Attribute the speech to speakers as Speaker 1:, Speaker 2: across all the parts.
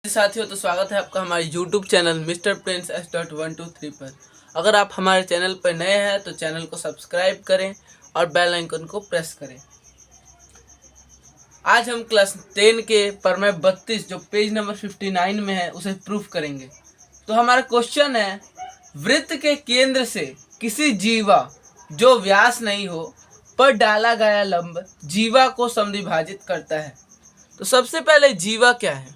Speaker 1: साथियों, तो स्वागत है आपका हमारे YouTube channel mister Prince S.123 पर। अगर आप हमारे चैनल पर नए हैं तो चैनल को सब्सक्राइब करें और बेल आइकन को प्रेस करें। आज हम क्लास 10 के प्रमेय 32 जो पेज नंबर 59 में है उसे प्रूफ करेंगे। तो हमारा क्वेश्चन है, वृत्त के केंद्र से किसी जीवा जो व्यास नहीं हो पर डाला गया लंब जीवा को समद्विभाजित करता है। तो सबसे पहले जीवा क्या है?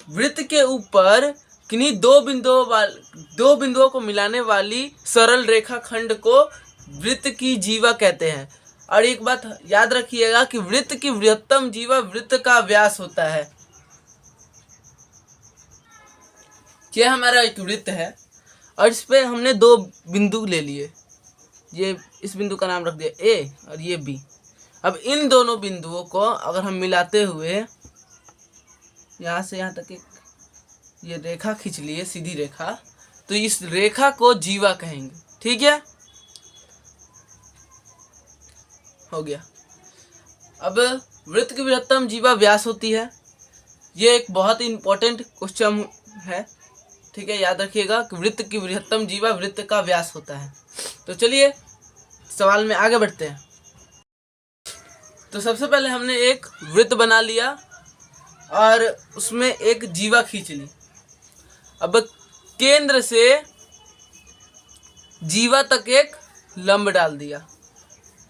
Speaker 1: वृत्त के ऊपर किन्हीं दो बिंदुओं को मिलाने वाली सरल रेखा खंड को वृत्त की जीवा कहते हैं। और एक बात याद रखिएगा कि वृत्त की वृहत्तम जीवा वृत्त का व्यास होता है। यह हमारा एक वृत्त है और इस पे हमने दो बिंदु ले लिए। ये इस बिंदु का नाम रख दिया ए और ये बी। अब इन दोनों बिंदुओं को अगर हम मिलाते हुए यहाँ से यहाँ तक एक ये रेखा खींच लिए, सीधी रेखा, तो इस रेखा को जीवा कहेंगे। ठीक है, हो गया। अब वृत्त की वृहत्तम जीवा व्यास होती है। ये एक बहुत ही इंपॉर्टेंट क्वेश्चन है। ठीक है, याद रखिएगा कि वृत्त की वृहत्तम जीवा वृत्त का व्यास होता है। तो चलिए सवाल में आगे बढ़ते हैं। तो सबसे पहले हमने एक वृत्त बना लिया और उसमें एक जीवा खींच ली। अब केंद्र से जीवा तक एक लंब डाल दिया।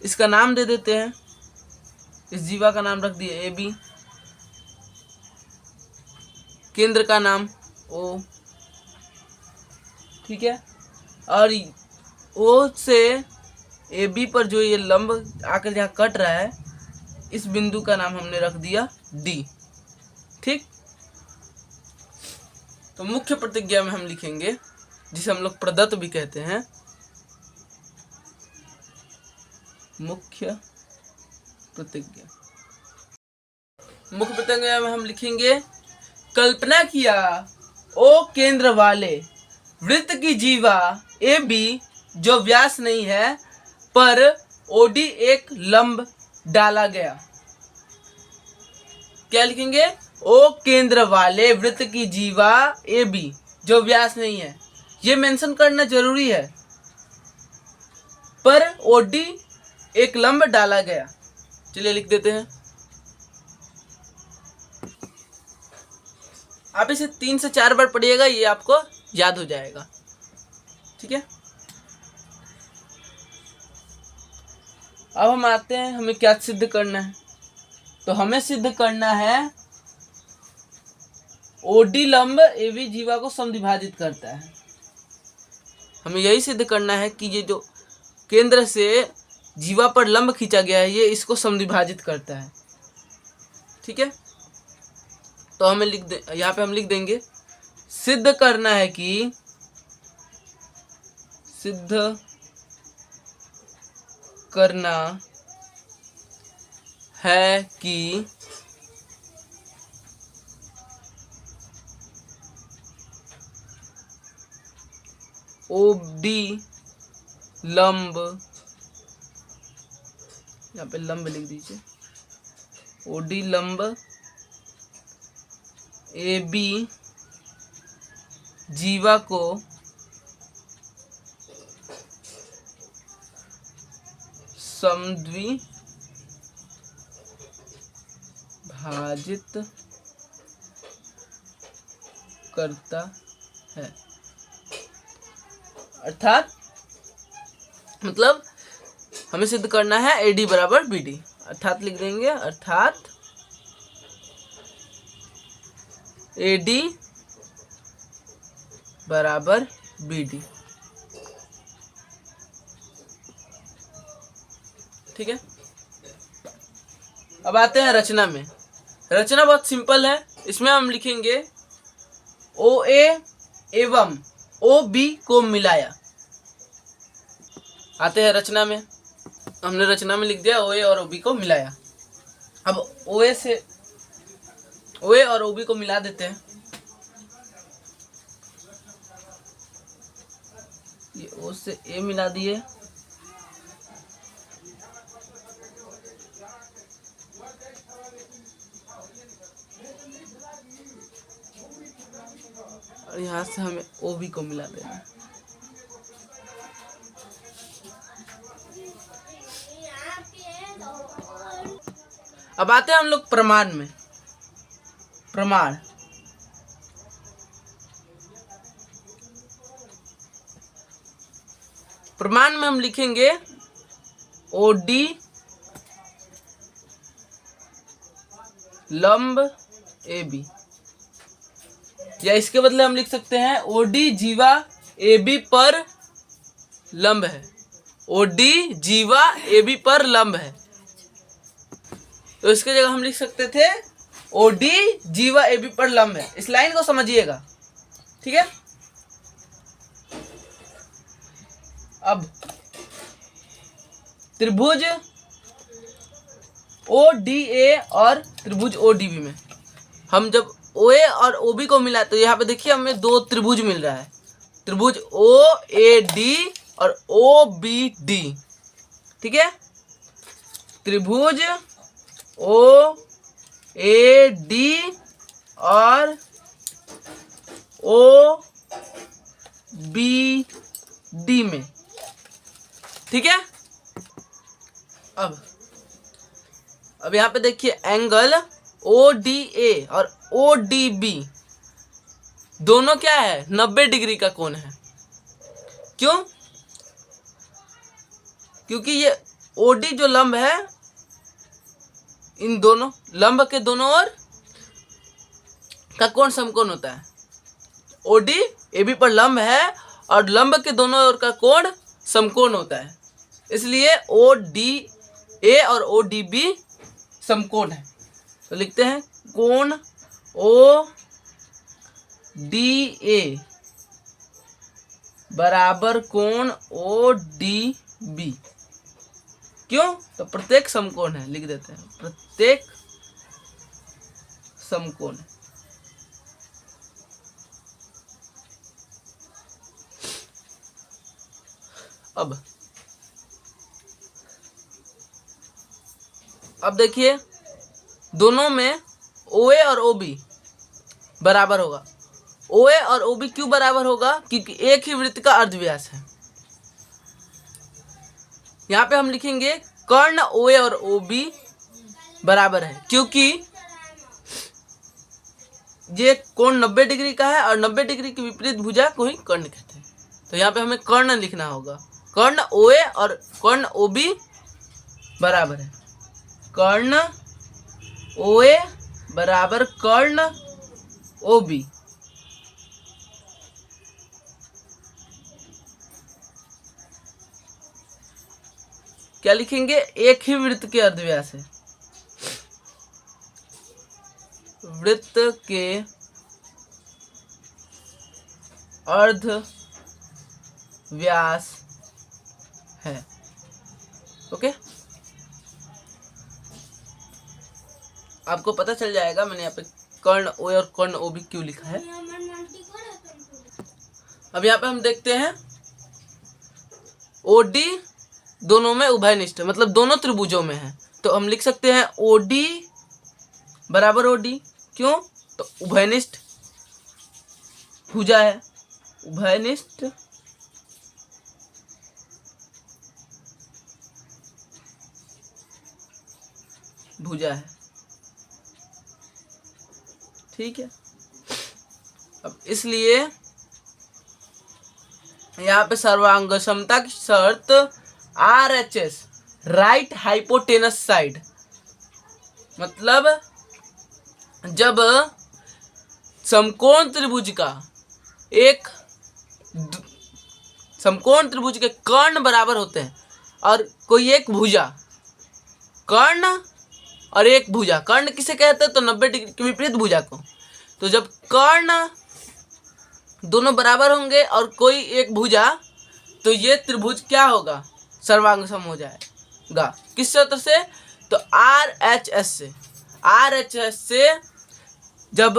Speaker 1: इसका नाम दे देते हैं, इस जीवा का नाम रख दिया ए बी, केंद्र का नाम ओ। ठीक है, और ओ से ए बी पर जो ये लंब आकर जहाँ कट रहा है, इस बिंदु का नाम हमने रख दिया डी। ठीक, तो मुख्य प्रतिज्ञा में हम लिखेंगे, जिसे हम लोग प्रदत्त भी कहते हैं, मुख्य प्रतिज्ञा। मुख्य प्रतिज्ञा में हम लिखेंगे, कल्पना किया ओ केंद्र वाले वृत्त की जीवा ए बी जो व्यास नहीं है पर ओडी एक लंब डाला गया। क्या लिखेंगे? ओ केंद्र वाले वृत्त की जीवा ए बी जो व्यास नहीं है, ये मेंशन करना जरूरी है, पर ओडी एक लंब डाला गया। चलिए लिख देते हैं। आप इसे 3 से 4 बार पढ़िएगा, ये आपको याद हो जाएगा। ठीक है, अब हम आते हैं, हमें क्या सिद्ध करना है। तो हमें सिद्ध करना है ओडी लंब एबी जीवा को समद्विभाजित करता है। हमें यही सिद्ध करना है कि ये जो केंद्र से जीवा पर लंब खींचा गया है, ये इसको समद्विभाजित करता है। ठीक है, तो हमें यहाँ पे हम लिख देंगे, सिद्ध करना है कि सिद्ध करना है कि ओडी लंब, यहाँ पे लंब लिख दीजिए, ओडी लंब ए बी जीवा को समद्विभाजित करता है। अर्थात मतलब हमें सिद्ध करना है एडी बराबर बीडी। अर्थात लिख देंगे, अर्थात एडी बराबर बीडी। ठीक है, अब आते हैं रचना में। रचना बहुत सिंपल है। इसमें हम लिखेंगे ओ ए एवं ओ बी को मिलाया। आते हैं रचना में, हमने रचना में लिख दिया ओ ए और ओ बी को मिलाया। अब ओ ए और ओ बी को मिला देते हैं। ये ओ से ए मिला दिए, और यहाँ से हमें OB को मिला देना है। अब आते हैं हम लोग प्रमाण में। प्रमाण में हम लिखेंगे OD लंब AB, या इसके बदले हम लिख सकते हैं OD जीवा AB पर लंब है। OD जीवा AB पर लंब है, तो इसके जगह हम लिख सकते थे OD जीवा AB पर लंब है। इस लाइन को समझिएगा, ठीक है। अब त्रिभुज ODA और त्रिभुज ODB में हम जब OA और OB को मिला तो यहाँ पे देखिए हमें दो त्रिभुज मिल रहा है, त्रिभुज OAD और OBD, ठीक है। त्रिभुज OAD और OBD में, ठीक है। अब यहाँ पे देखिए एंगल ODA और ODB दोनों क्या है, 90 डिग्री का कोण है। क्यों? क्योंकि ये OD जो लंब है, इन दोनों लंब के दोनों ओर का कोण समकोण होता है। OD AB पर लंब है और लंब के दोनों ओर का कोण समकोण होता है, इसलिए ODA और ODB समकोण है। तो लिखते हैं कोण ODA बराबर कोण ODB। क्यों? तो प्रत्येक समकोण है, लिख देते हैं प्रत्येक समकोण है। अब देखिए दोनों में OA और OB बराबर होगा। OA और OB क्यों बराबर होगा? क्योंकि एक ही वृत्त का अर्धव्यास है। यहाँ पे हम लिखेंगे कर्ण OA और OB बराबर है, क्योंकि ये कोण 90 डिग्री का है और 90 डिग्री की विपरीत भुजा को ही कर्ण कहते हैं। तो यहाँ पे हमें कर्ण लिखना होगा। कर्ण OA और कर्ण OB बराबर है। कर्ण OA बराबर कर्ण OB। क्या लिखेंगे? एक ही वृत्त के अर्धव्यास है। वृत्त के अर्धव्यास है। ओके, आपको पता चल जाएगा मैंने यहाँ पे कर्ण OA और कर्ण OB क्यों लिखा है। अब यहाँ पे हम देखते हैं OD दोनों में उभयनिष्ठ, मतलब दोनों त्रिभुजों में है, तो हम लिख सकते हैं OD बराबर OD। क्यों? तो उभयनिष्ठ भुजा है, उभयनिष्ठ भुजा है, ठीक है। अब इसलिए यहाँ पे सर्वांग समता की शर्त RHS राइट हाइपोटेनस साइड, मतलब जब समकोण त्रिभुज का एक समकोण त्रिभुज के कर्ण बराबर होते हैं और कोई एक भुजा, कर्ण और एक भुजा, कर्ण किसे कहते हैं? तो 90 डिग्री के विपरीत भुजा को। तो जब कर्ण दोनों बराबर होंगे और कोई एक भुजा, तो ये त्रिभुज क्या होगा? सर्वांग सम हो जाएगा। किस सूत्र से? तो RHS से। RHS से जब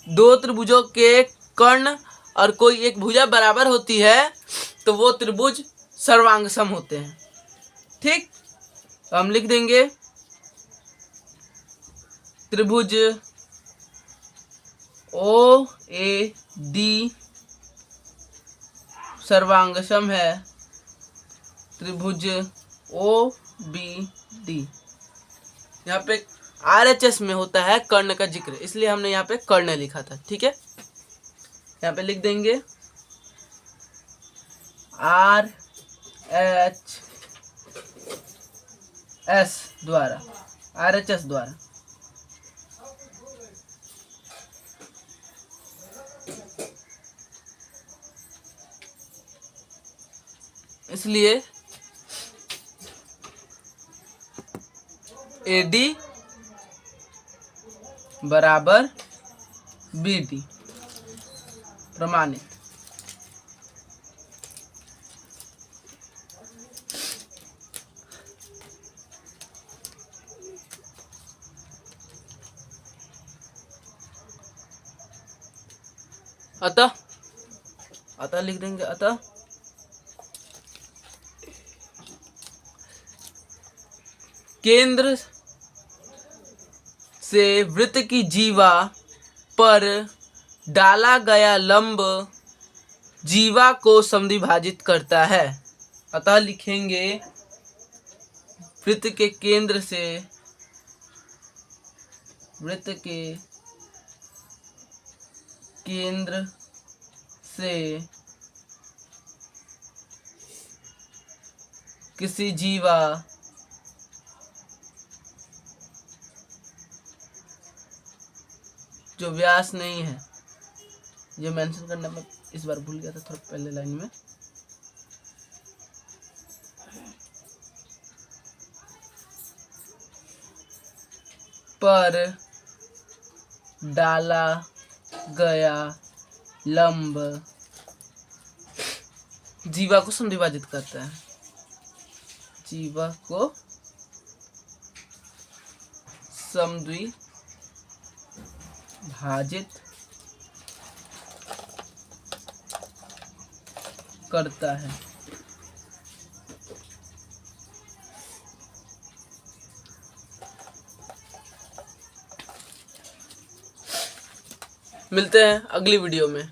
Speaker 1: दो त्रिभुजों के कर्ण और कोई एक भुजा बराबर होती है तो वो त्रिभुज सर्वांग सम होते हैं, ठीक। तो हम लिख देंगे त्रिभुज ओ ए डी सर्वांगसम है त्रिभुज ओ बी डी। यहाँ पे RHS में होता है कर्ण का जिक्र, इसलिए हमने यहाँ पे कर्ण लिखा था। ठीक है, यहाँ पे लिख देंगे RHS द्वारा, RHS द्वारा। इसलिए AD बराबर BD प्रमाणित। अतः लिख देंगे, अतः केंद्र से वृत्त की जीवा पर डाला गया लंब जीवा को समद्विभाजित करता है। अतः लिखेंगे वृत्त के केंद्र से, वृत्त के केंद्र से किसी जीवा जो व्यास नहीं है, ये मेंशन करना मैं इस बार भूल गया था थोड़ा पहले लाइन में, पर डाला गया लंब जीवा को समद्विभाजित करता है, जीवा को समद्विभाजित करता है। मिलते हैं अगली वीडियो में।